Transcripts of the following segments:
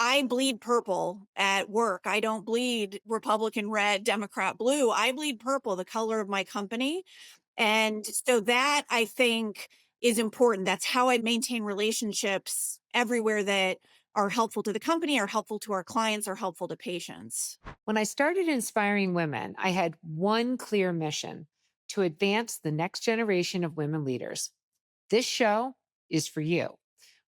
I bleed purple at work. I don't bleed Republican red, Democrat blue. I bleed purple, the color of my company. And so that I think is important. That's how I maintain relationships everywhere that are helpful to the company, are helpful to our clients, are helpful to patients. When I started inspiring women, I had one clear mission to advance the next generation of women leaders. This show is for you.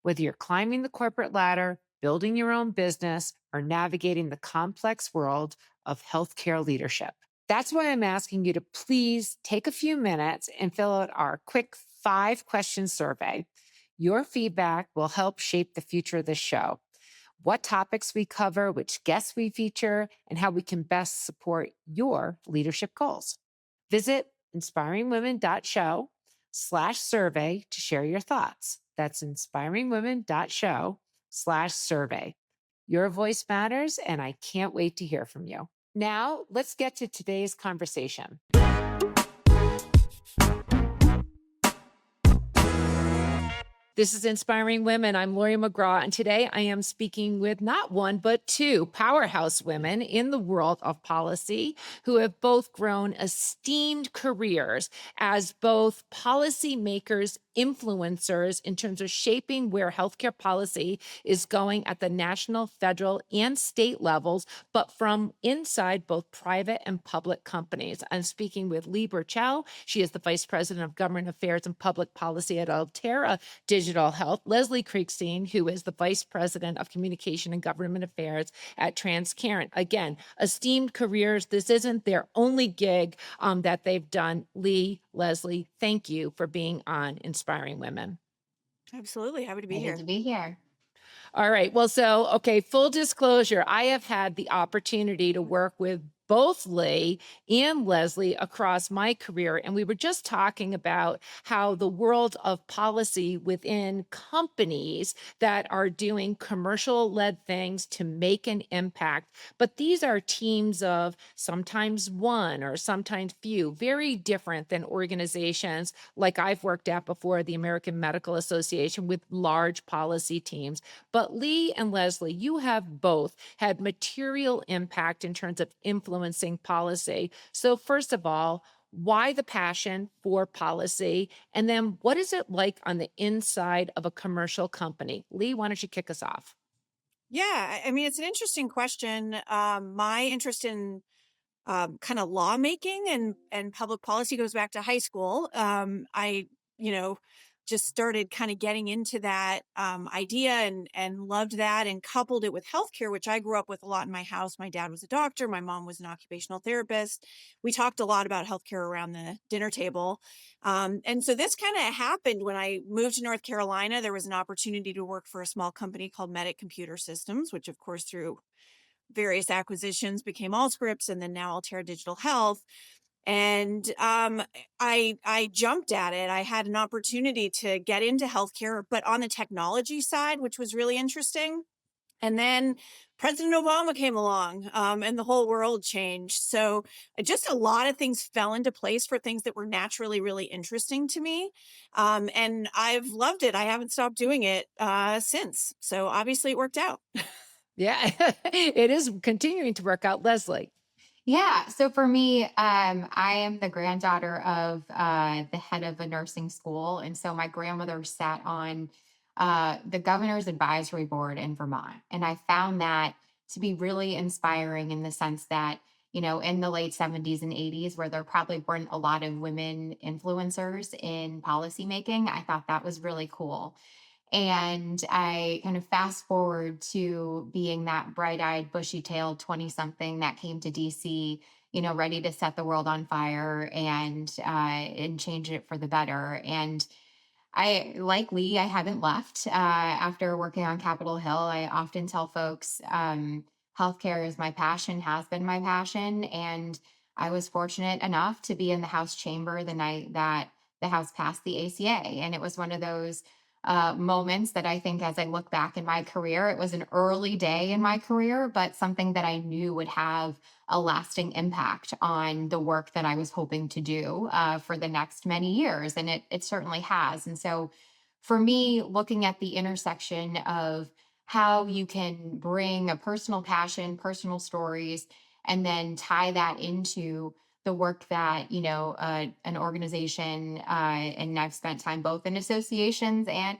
Whether you're climbing the corporate ladder, building your own business, or navigating the complex world of healthcare leadership. That's why I'm asking you to please take a few minutes and fill out our quick 5 question survey. Your feedback will help shape the future of this show, what topics we cover, which guests we feature, and how we can best support your leadership goals. Visit inspiringwomen.show/survey to share your thoughts. That's inspiringwomen.show/survey. Your voice matters, and I can't wait to hear from you. Now, let's get to today's conversation. This is Inspiring Women. I'm Lori McGraw, and today I am speaking with not one, but two powerhouse women in the world of policy who have both grown esteemed careers as both policymakers, influencers in terms of shaping where healthcare policy is going at the national, federal, and state levels, but from inside both private and public companies. I'm speaking with Leigh Burchell. She is the Vice President of Government Affairs and Public Policy at Altera Digital Health. Leslie Krigstein, who is the Vice President of Communication and Government Affairs at Transcarent. Again, esteemed careers. This isn't their only gig that they've done. Leigh, Leslie, thank you for being on Inspiring Women. Absolutely. Happy to be Excited here. to be here. All right. Well, okay, full disclosure, I have had the opportunity to work with both Leigh and Leslie across my career. And we were just talking about how the world of policy within companies that are doing commercial led things to make an impact. But these are teams of sometimes one or sometimes few, very different than organizations like I've worked at before, the American Medical Association, with large policy teams. But Leigh and Leslie, you have both had material impact in terms of influencing policy. So first of all, why the passion for policy? And then what is it like on the inside of a commercial company? Leigh, why don't you kick us off? Yeah, I mean, it's an interesting question. My interest in kind of lawmaking and public policy goes back to high school. I, you know, just started kind of getting into that idea and loved that and coupled it with healthcare, which I grew up with a lot in my house. My dad was a doctor, my mom was an occupational therapist. We talked a lot about healthcare around the dinner table. And so this kind of happened when I moved to North Carolina. There was an opportunity to work for a small company called Medic Computer Systems, which of course through various acquisitions became Allscripts and then now Altera Digital Health. And I jumped at it. I had an opportunity to get into healthcare, but on the technology side, which was really interesting. And then President Obama came along, and the whole world changed. So just a lot of things fell into place for things that were naturally really interesting to me. And I've loved it. I haven't stopped doing it since. So obviously it worked out. Yeah, it is continuing to work out, Leslie. Yeah. So for me, I am the granddaughter of the head of a nursing school. And so my grandmother sat on the governor's advisory board in Vermont. And I found that to be really inspiring in the sense that, in the late 70s and 80s, where there probably weren't a lot of women influencers in policymaking, I thought that was really cool. And I kind of fast forward to being that bright eyed, bushy tailed 20 something that came to DC, ready to set the world on fire and change it for the better. And I, like Leigh, I haven't left after working on Capitol Hill. I often tell folks healthcare is my passion, has been my passion. And I was fortunate enough to be in the House chamber the night that the House passed the ACA. And it was one of those moments that I think, as I look back in my career, it was an early day in my career, but something that I knew would have a lasting impact on the work that I was hoping to do for the next many years. And it certainly has. And so for me, looking at the intersection of how you can bring a personal passion, personal stories, and then tie that into the work that an organization, and I've spent time both in associations and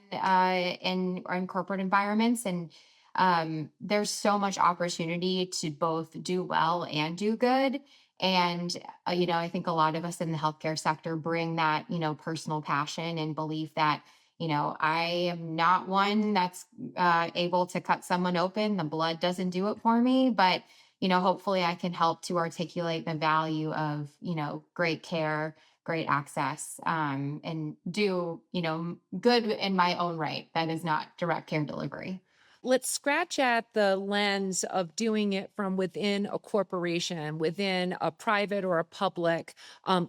in corporate environments, and there's so much opportunity to both do well and do good. And I think a lot of us in the healthcare sector bring that personal passion and belief that I am not one that's able to cut someone open. The blood doesn't do it for me, but hopefully I can help to articulate the value of great care, great access, and do good in my own right. That is not direct care delivery. Let's scratch at the lens of doing it from within a corporation, within a private or a public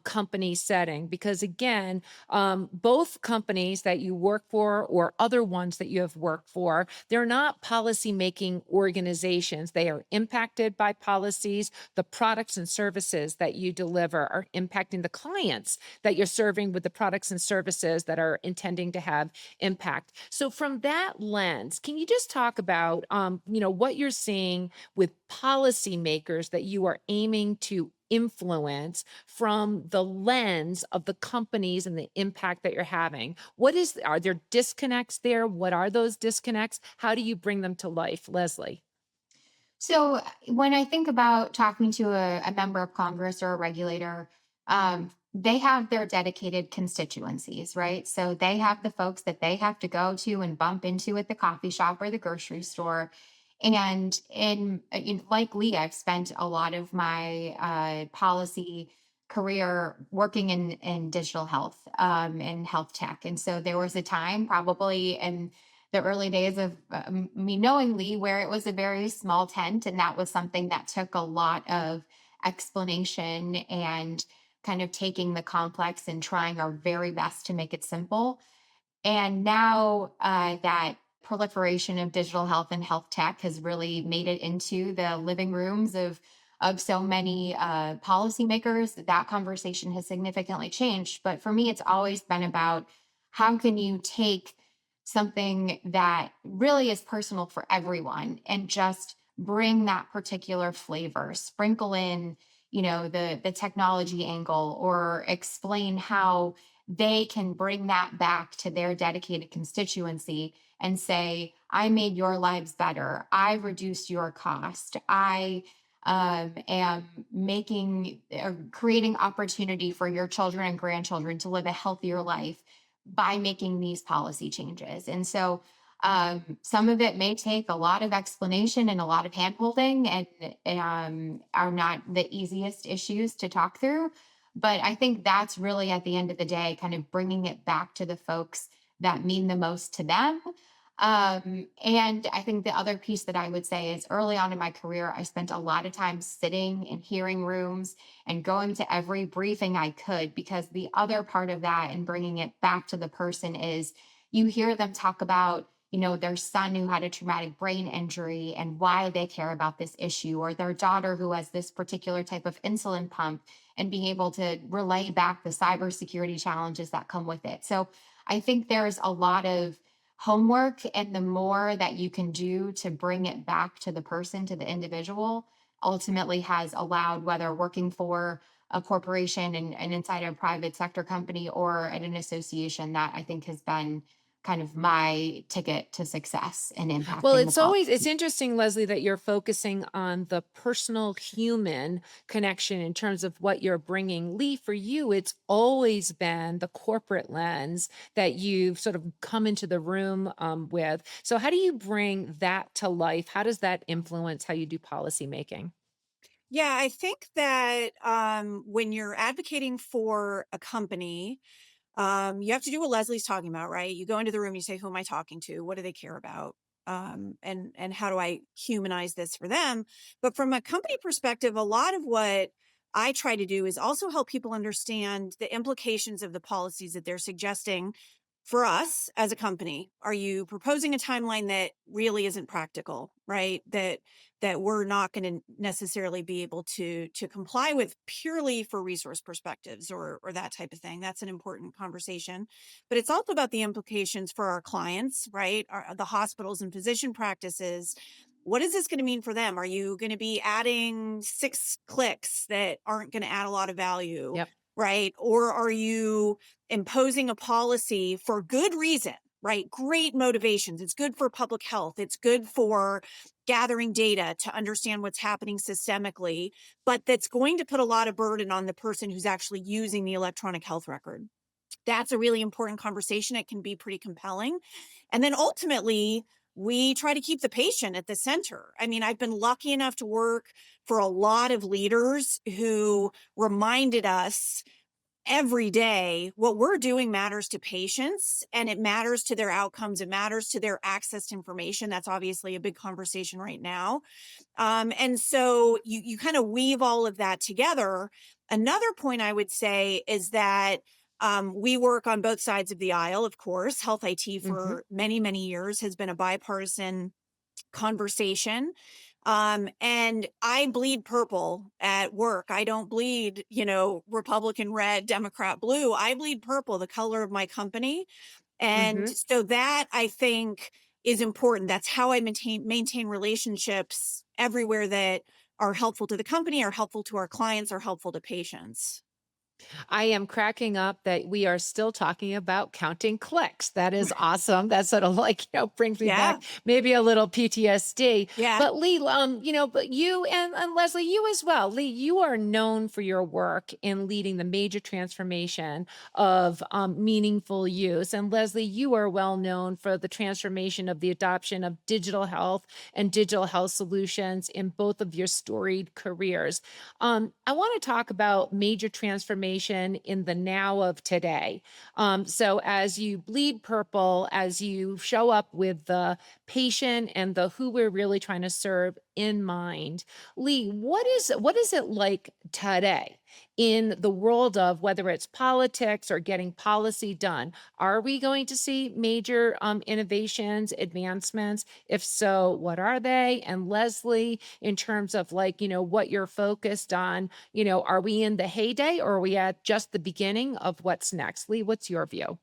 company setting. Because again, both companies that you work for or other ones that you have worked for, they're not policy making organizations. They are impacted by policies. The products and services that you deliver are impacting the clients that you're serving with the products and services that are intending to have impact. So from that lens, can you just talk about, what you're seeing with policymakers that you are aiming to influence from the lens of the companies and the impact that you're having? Are there disconnects there? What are those disconnects? How do you bring them to life, Leslie? So when I think about talking to a member of Congress or a regulator, they have their dedicated constituencies, right? So they have the folks that they have to go to and bump into at the coffee shop or the grocery store. And like Lee, I've spent a lot of my policy career working in digital health, and health tech. And so there was a time, probably in the early days of me knowing Lee, where it was a very small tent. And that was something that took a lot of explanation and kind of taking the complex and trying our very best to make it simple. And now that proliferation of digital health and health tech has really made it into the living rooms of so many policymakers, that conversation has significantly changed. But for me, it's always been about how can you take something that really is personal for everyone and just bring that particular flavor, sprinkle in, the technology angle, or explain how they can bring that back to their dedicated constituency and say, I made your lives better. I reduced your cost. I am making or creating opportunity for your children and grandchildren to live a healthier life by making these policy changes. And so some of it may take a lot of explanation and a lot of handholding, and are not the easiest issues to talk through. But I think that's really at the end of the day, kind of bringing it back to the folks that mean the most to them. And I think the other piece that I would say is early on in my career, I spent a lot of time sitting in hearing rooms and going to every briefing I could, because the other part of that and bringing it back to the person is you hear them talk about their son who had a traumatic brain injury and why they care about this issue, or their daughter who has this particular type of insulin pump, and being able to relay back the cybersecurity challenges that come with it. So I think there's a lot of homework, and the more that you can do to bring it back to the person, to the individual, ultimately has allowed, whether working for a corporation and inside a private sector company or at an association, that I think has been kind of my ticket to success in Well, impacting the it's policy. interesting, Leslie, that you're focusing on the personal human connection in terms of what you're bringing. Lee, for you, it's always been the corporate lens that you've sort of come into the room with. So, how do you bring that to life? How does that influence how you do policy making? Yeah, I think that when you're advocating for a company, you have to do what Leslie's talking about, right? You go into the room, you say, "Who am I talking to? What do they care about? And how do I humanize this for them?" But from a company perspective, a lot of what I try to do is also help people understand the implications of the policies that they're suggesting for us as a company, are you proposing a timeline that really isn't practical, right? That we're not going to necessarily be able to comply with purely for resource perspectives or that type of thing. That's an important conversation. But it's also about the implications for our clients, right? The hospitals and physician practices. What is this going to mean for them? Are you going to be adding 6 clicks that aren't going to add a lot of value? Yep. Right? Or are you imposing a policy for good reason, right? Great motivations. It's good for public health. It's good for gathering data to understand what's happening systemically, but that's going to put a lot of burden on the person who's actually using the electronic health record. That's a really important conversation. It can be pretty compelling. And then ultimately, we try to keep the patient at the center. I mean, I've been lucky enough to work for a lot of leaders who reminded us every day what we're doing matters to patients and it matters to their outcomes. It matters to their access to information. That's obviously a big conversation right now. And so you kind of weave all of that together. Another point I would say is that we work on both sides of the aisle, of course. Health IT Hmm. for many, many years has been a bipartisan conversation. And I bleed purple at work. I don't bleed, Republican red, Democrat blue. I bleed purple, the color of my company. And Hmm. so that I think is important. That's how I maintain relationships everywhere that are helpful to the company, are helpful to our clients, are helpful to patients. I am cracking up that we are still talking about counting clicks. That is awesome. That sort of like, brings me Yeah. back maybe a little PTSD. Yeah. But Leigh, but you and Leslie, you as well. Leigh, you are known for your work in leading the major transformation of meaningful use. And Leslie, you are well known for the transformation of the adoption of digital health and digital health solutions in both of your storied careers. I want to talk about major transformation in the now of today. So, as you bleed purple, as you show up with the patient and the who we're really trying to serve in mind, Leigh, what is it like today in the world of whether it's politics or getting policy done? Are we going to see major innovations, advancements? If so, what are they? And Leslie, in terms of like, what you're focused on, are we in the heyday or are we at just the beginning of what's next? Leigh, what's your view?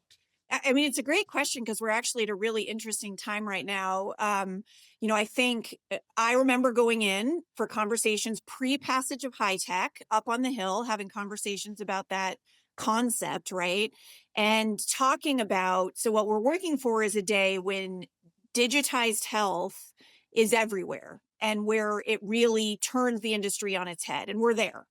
I mean, it's a great question because we're actually at a really interesting time right now. I think I remember going in for conversations pre-passage of high tech up on the Hill, having conversations about that concept, right? And talking about, so what we're working for is a day when digitized health is everywhere and where it really turns the industry on its head. And we're there.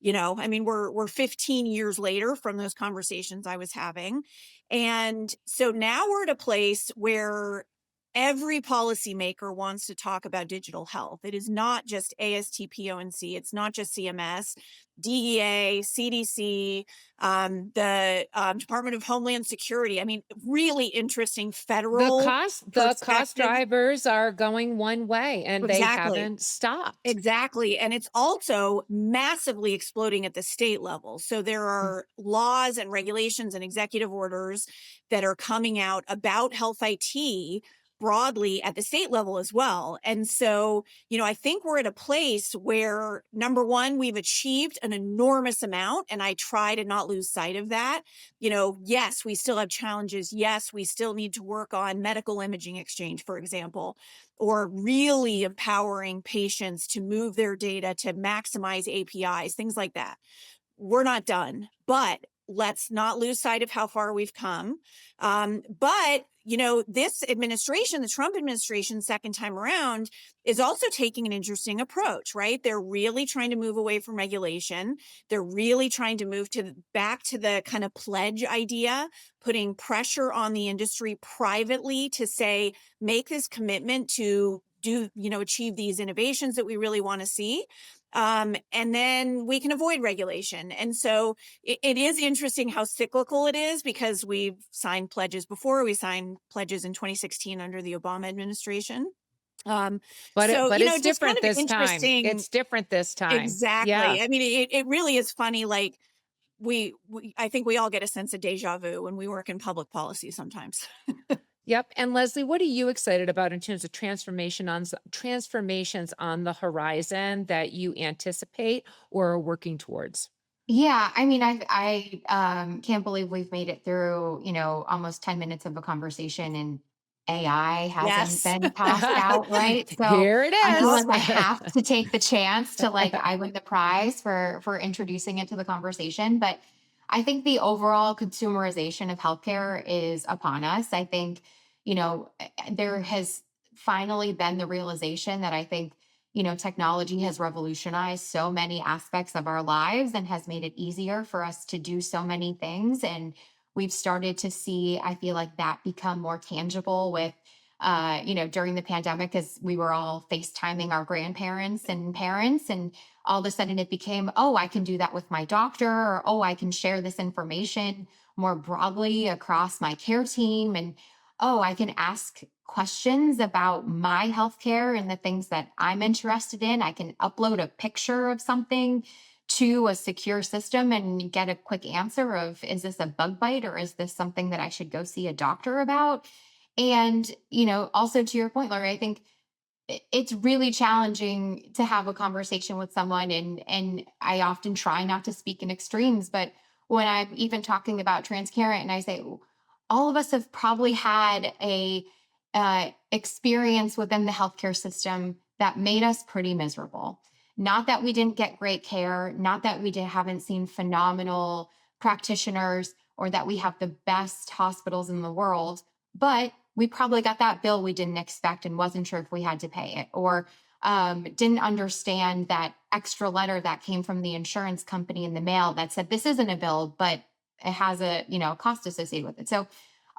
I mean, we're 15 years later from those conversations I was having. And so now we're at a place where every policymaker wants to talk about digital health. It is not just ASTPONC, it's not just CMS, DEA, CDC, the Department of Homeland Security. I mean, really interesting federal The cost perspective. drivers are going one way and they Exactly. haven't stopped. Exactly. And it's also massively exploding at the state level. So there Mm. are laws and regulations and executive orders that are coming out about health IT broadly at the state level as well. And so, I think we're at a place where number one, we've achieved an enormous amount. And I try to not lose sight of that. Yes, we still have challenges. Yes, we still need to work on medical imaging exchange, for example, or really empowering patients to move their data to maximize APIs, things like that. We're not done, but let's not lose sight of how far we've come. But this administration, the Trump administration, second time around, is also taking an interesting approach, right? They're really trying to move away from regulation. They're really trying to move back to the kind of pledge idea, putting pressure on the industry privately to say, make this commitment to achieve these innovations that we really want to see. And then we can avoid regulation. And so it is interesting how cyclical it is because we've signed pledges before. We signed pledges in 2016 under the Obama administration. Um, But so, it's just kind different of this time. interesting. It's different this time. Yeah. Exactly. I mean, it really is funny. Like, I think we all get a sense of deja vu when we work in public policy sometimes. Yep. And Leslie, what are you excited about in terms of transformations on the horizon that you anticipate or are working towards? Yeah, I mean, can't believe we've made it through, almost 10 minutes of a conversation and AI hasn't Yes. been tossed out, right? So Here it I feel Yep. like I is. have to take the chance to like I win the prize for introducing it to the conversation. But I think the overall consumerization of healthcare is upon us. I think, there has finally been the realization that I think technology has revolutionized so many aspects of our lives and has made it easier for us to do so many things. And we've started to see, I feel like that become more tangible with, during the pandemic, as we were all FaceTiming our grandparents and parents. And all of a sudden it became, oh, I can do that with my doctor, or oh, I can share this information more broadly across my care team. And oh, I can ask questions about my healthcare and the things that I'm interested in. I can upload a picture of something to a secure system and get a quick answer of, is this a bug bite or is this something that I should go see a doctor about? And, also to your point, Laurie, I think it's really challenging to have a conversation with someone, and I often try not to speak in extremes, but when I'm even talking about Transcarent and I say all of us have probably had a experience within the healthcare system that made us pretty miserable. Not that we didn't get great care, not that haven't seen phenomenal practitioners or that we have the best hospitals in the world, but we probably got that bill we didn't expect and wasn't sure if we had to pay it, or didn't understand that extra letter that came from the insurance company in the mail that said this isn't a bill, but it has a cost associated with it. So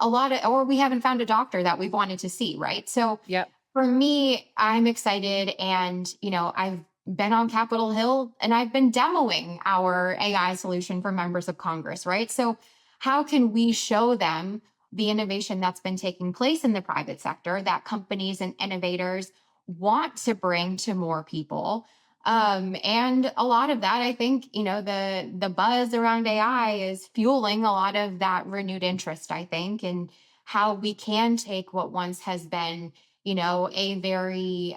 or we haven't found a doctor that we've wanted to see, right? So Yep. for me, I'm excited, and I've been on Capitol Hill and I've been demoing our AI solution for members of Congress, right? So how can we show them the innovation that's been taking place in the private sector that companies and innovators want to bring to more people? And a lot of that, I think, the buzz around AI is fueling a lot of that renewed interest, I think, and how we can take what once has been a very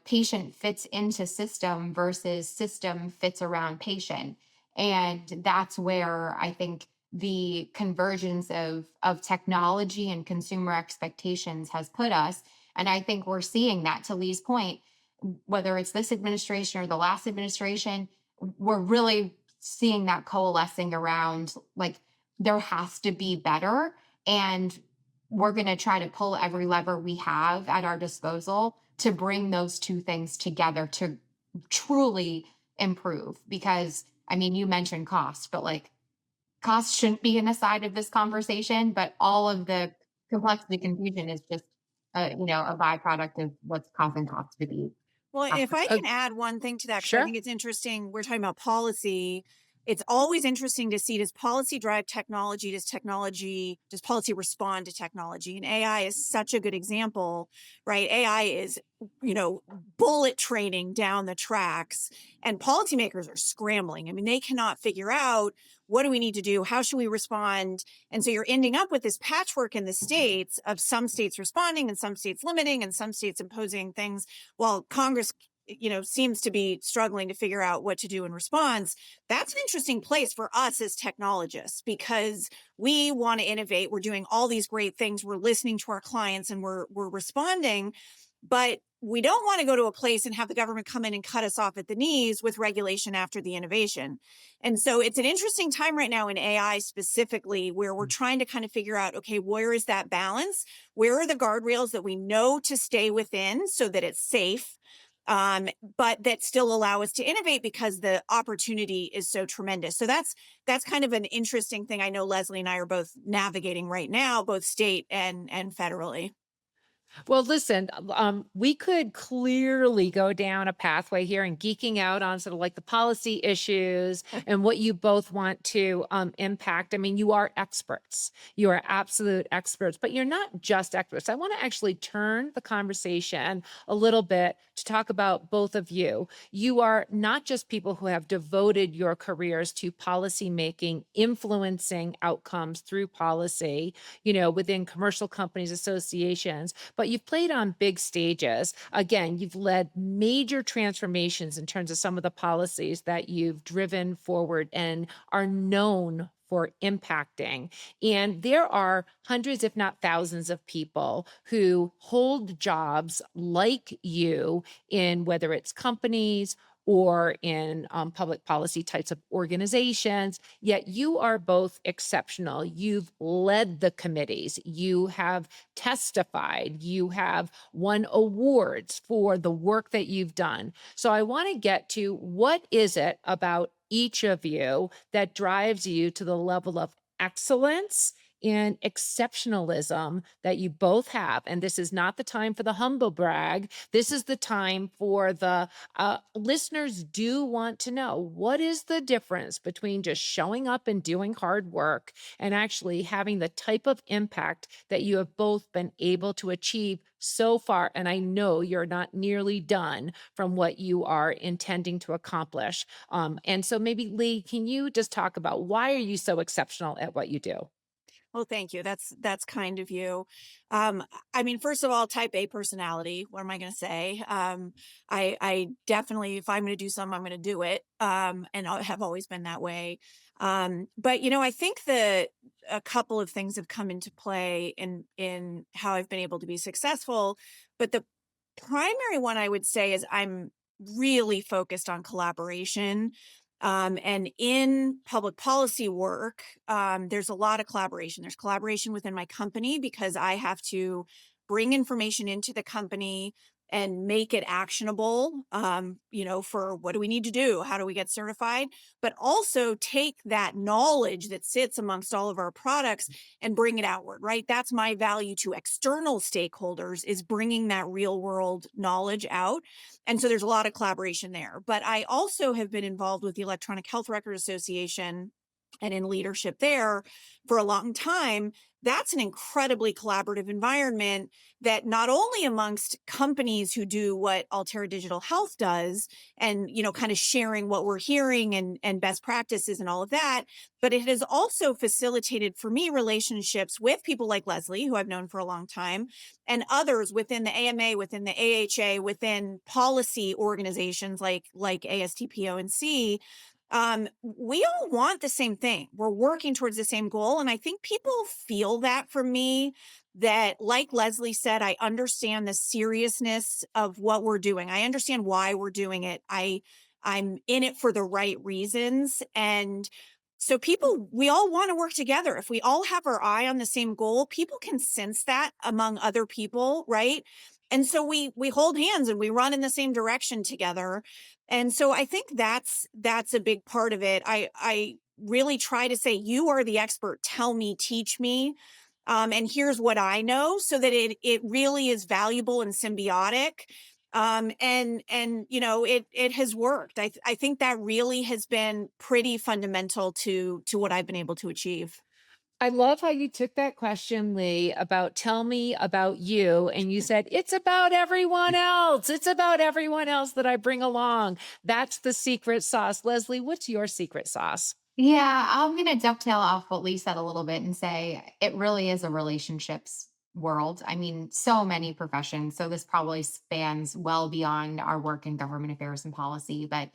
patient fits into system versus system fits around patient. And that's where I think the convergence of technology and consumer expectations has put us. And I think we're seeing that, to Lee's point, whether it's this administration or the last administration, we're really seeing that coalescing around like there has to be better. And we're going to try to pull every lever we have at our disposal to bring those two things together to truly improve. Because, I mean, you mentioned cost, but like cost shouldn't be an aside of this conversation, but all of the complexity confusion is just a byproduct of what's causing cost to be Well, if higher. I can add one thing to that, because I Sure. think it's interesting, we're talking about policy. It's always interesting to see, does policy drive technology? Does policy respond to technology? And AI is such a good example, right? AI is, bullet training down the tracks, and policymakers are scrambling. I mean, they cannot figure out, what do we need to do? How should we respond? And so you're ending up with this patchwork in the states of some states responding and some states limiting and some states imposing things, while Congress, seems to be struggling to figure out what to do in response. That's an interesting place for us as technologists, because we want to innovate. We're doing all these great things. We're listening to our clients and we're responding, but we don't want to go to a place and have the government come in and cut us off at the knees with regulation after the innovation. And so it's an interesting time right now in AI specifically, where we're trying to kind of figure out, okay, where is that balance? Where are the guardrails that we know to stay within so that it's safe, but that still allow us to innovate because the opportunity is so tremendous. So that's kind of an interesting thing. I know Leslie and I are both navigating right now, both state and federally. Well, listen, we could clearly go down a pathway here and geeking out on sort of like the policy issues and what you both want to impact. I mean, you are experts. You are absolute experts, but you're not just experts. I want to actually turn the conversation a little bit to to talk about both of you. You are not just people who have devoted your careers to policy making, influencing outcomes through policy, within commercial companies, associations, but you've played on big stages. Again, you've led major transformations in terms of some of the policies that you've driven forward and are known for impacting. And there are hundreds, if not thousands, of people who hold jobs like you in whether it's companies or in public policy types of organizations, yet you are both exceptional. You've led the committees, you have testified, you have won awards for the work that you've done. So I want to get to what is it about each of you that drives you to the level of excellence and exceptionalism that you both have. And this is not the time for the humble brag. This is the time for the listeners do want to know what is the difference between just showing up and doing hard work and actually having the type of impact that you have both been able to achieve so far. And I know you're not nearly done from what you are intending to accomplish. And so maybe Leigh, can you just talk about why are you so exceptional at what you do? Well, thank you. That's kind of you. I mean, first of all, type A personality. What am I going to say? I definitely, if I'm going to do something, I'm going to do it. And I have always been that way. But I think that a couple of things have come into play in how I've been able to be successful. But the primary one I would say is I'm really focused on collaboration. And in public policy work, there's a lot of collaboration. There's collaboration within my company because I have to bring information into the company and make it actionable, for what do we need to do? How do we get certified? But also take that knowledge that sits amongst all of our products and bring it outward, right? That's my value to external stakeholders is bringing that real world knowledge out. And so there's a lot of collaboration there. But I also have been involved with the Electronic Health Record Association and in leadership there for a long time. That's an incredibly collaborative environment that not only amongst companies who do what Altera Digital Health does and, kind of sharing what we're hearing and best practices and all of that, but it has also facilitated for me relationships with people like Leslie, who I've known for a long time, and others within the AMA, within the AHA, within policy organizations like ASTPONC. We all want the same thing. We're working towards the same goal. And I think people feel that from me, that like Leslie said, I understand the seriousness of what we're doing. I understand why we're doing it. I'm in it for the right reasons. And so people, we all want to work together. If we all have our eye on the same goal, people can sense that among other people, right? And so we hold hands and we run in the same direction together. And so I think that's a big part of it. I really try to say, you are the expert. Tell me, teach me. And here's what I know so that it really is valuable and symbiotic. It has worked. I think that really has been pretty fundamental to what I've been able to achieve. I love how you took that question, Leigh, about tell me about you. And you said, it's about everyone else. It's about everyone else that I bring along. That's the secret sauce. Leslie, what's your secret sauce? Yeah, I'm going to dovetail off what Lee said a little bit and say it really is a relationships world. I mean, so many professions. So this probably spans well beyond our work in government affairs and policy, but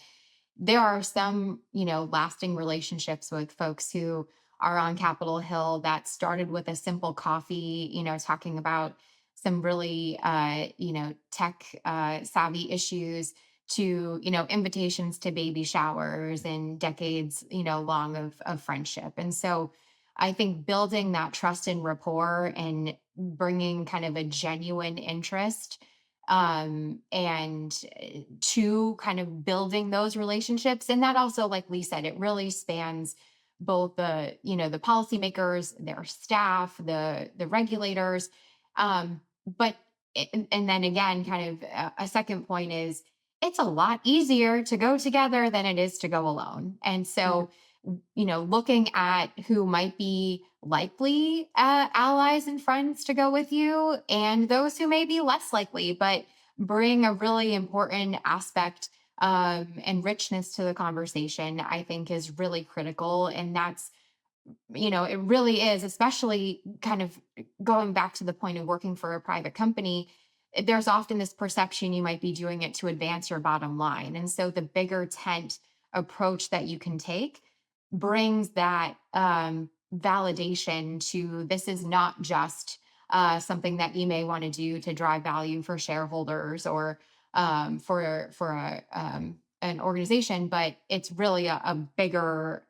there are some, lasting relationships with folks who are on Capitol Hill that started with a simple coffee, talking about some really, tech savvy issues to, invitations to baby showers and decades, long of friendship. And so I think building that trust and rapport and bringing kind of a genuine interest and to kind of building those relationships. And that also, like Lee said, it really spans both the policymakers, their staff, the regulators. But and then again, kind of a second point is it's a lot easier to go together than it is to go alone. And so, looking at who might be likely allies and friends to go with you and those who may be less likely, but bring a really important aspect and richness to the conversation, I think is really critical. And that's, it really is, especially kind of going back to the point of working for a private company. There's often this perception you might be doing it to advance your bottom line. And so the bigger tent approach that you can take brings that validation to this is not just something that you may want to do to drive value for shareholders or for an organization, but it's really a bigger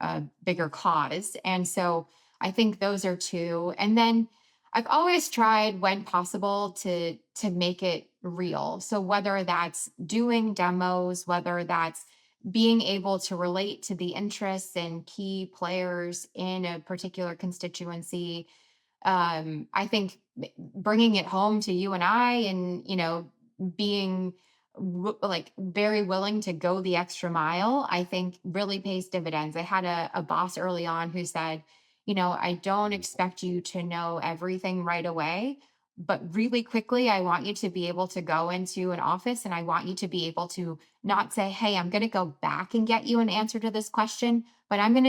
cause. And so I think those are two. And then I've always tried, when possible, to make it real. So whether that's doing demos, whether that's being able to relate to the interests and key players in a particular constituency, I think bringing it home to you and I, and being like very willing to go the extra mile, I think really pays dividends. I had a boss early on who said, I don't expect you to know everything right away, but really quickly, I want you to be able to go into an office and I want you to be able to not say, hey, I'm going to go back and get you an answer to this question, but I want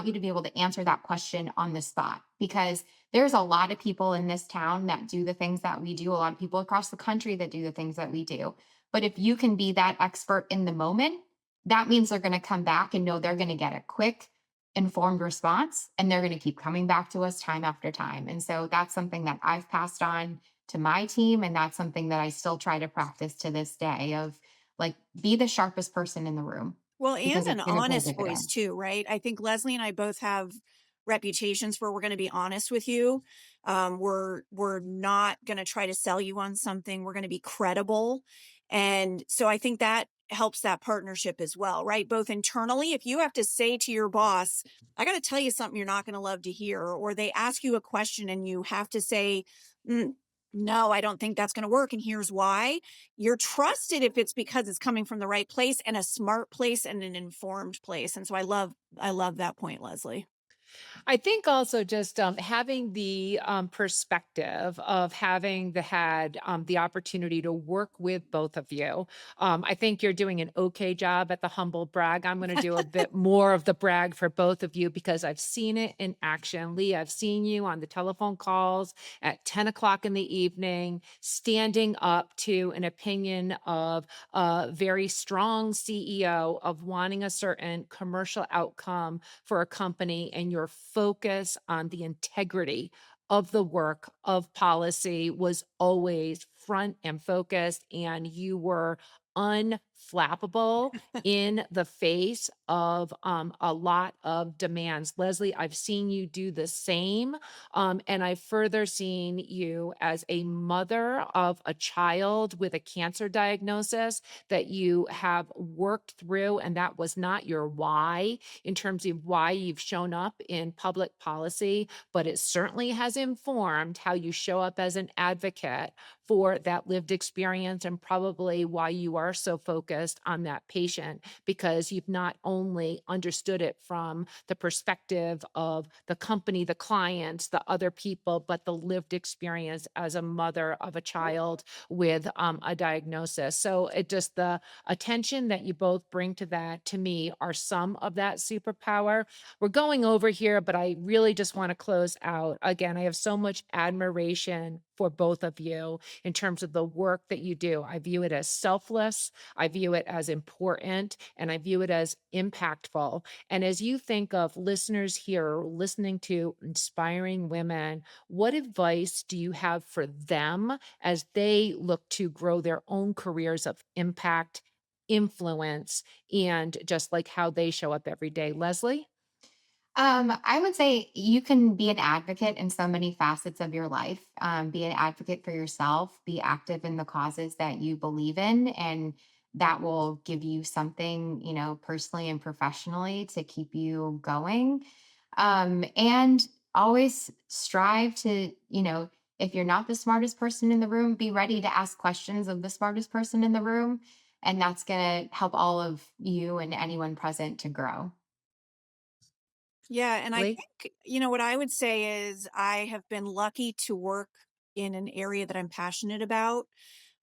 you to be able to answer that question on the spot, because there's a lot of people in this town that do the things that we do, a lot of people across the country that do the things that we do. But if you can be that expert in the moment, that means they're going to come back and know they're going to get a quick, informed response, and they're going to keep coming back to us time after time. And so that's something that I've passed on to my team. And that's something that I still try to practice to this day of like, be the sharpest person in the room Well, and because an it's going to pay honest voice dividends. too, right? I think Leslie and I both have reputations where we're going to be honest with you. We're not going to try to sell you on something. We're going to be credible, and so I think that helps that partnership as well, right? Both internally, if you have to say to your boss, "I got to tell you something you're not going to love to hear," or they ask you a question and you have to say, "Mm, "No, I don't think that's going to work, and here's why." You're trusted if it's because it's coming from the right place and a smart place and an informed place, and so I love that point, Leslie. I think also just having the perspective of having the opportunity to work with both of you. I think you're doing an okay job at the humble brag. I'm going to do a bit more of the brag for both of you because I've seen it in action. Leigh, I've seen you on the telephone calls at 10 o'clock in the evening, standing up to an opinion of a very strong CEO of wanting a certain commercial outcome for a company, and your focus on the integrity of the work of policy was always front and focused, and you were unflappable in the face of a lot of demands. Leslie, I've seen you do the same. And I've further seen you as a mother of a child with a cancer diagnosis that you have worked through, and that was not your why in terms of why you've shown up in public policy, but it certainly has informed how you show up as an advocate for that lived experience, and probably why you are so focused on that patient, because you've not only understood it from the perspective of the company, the clients, the other people, but the lived experience as a mother of a child with a diagnosis. So it just the attention that you both bring to that, to me, are some of that superpower. We're going over here, but I really just want to close out. Again, I have so much admiration for both of you in terms of the work that you do. I view it as selfless, I view it as important, and I view it as impactful. And as you think of listeners here listening to inspiring women, what advice do you have for them as they look to grow their own careers of impact, influence, and just like how they show up every day? Leslie? I would say you can be an advocate in so many facets of your life. Be an advocate for yourself, be active in the causes that you believe in, and that will give you something, personally and professionally to keep you going. And always strive to, if you're not the smartest person in the room, be ready to ask questions of the smartest person in the room. And that's going to help all of you and anyone present to grow. Yeah, and I Lee? think, what I would say is I have been lucky to work in an area that I'm passionate about.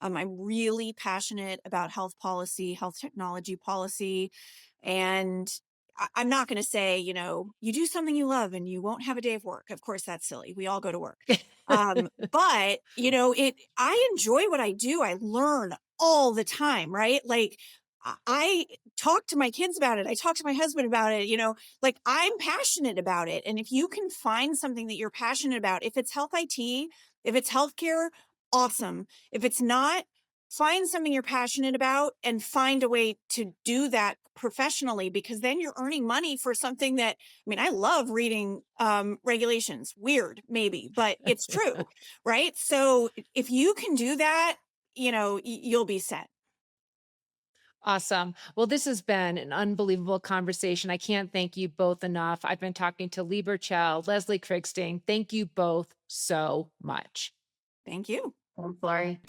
I'm really passionate about health policy, health technology policy. And I'm not going to say, you do something you love and you won't have a day of work. Of course, that's silly. We all go to work. But I enjoy what I do. I learn all the time, right? Like I talk to my kids about it. I talk to my husband about it, like I'm passionate about it. And if you can find something that you're passionate about, if it's health IT, if it's healthcare, awesome. If it's not, find something you're passionate about and find a way to do that professionally, because then you're earning money for something that, I mean, I love reading regulations. Weird, maybe, but it's true, right? So if you can do that, you'll be set. Awesome. Well, this has been an unbelievable conversation. I can't thank you both enough. I've been talking to Leigh Burchell, Leslie Krigstein. Thank you both so much. Thank you. Thanks, Lori.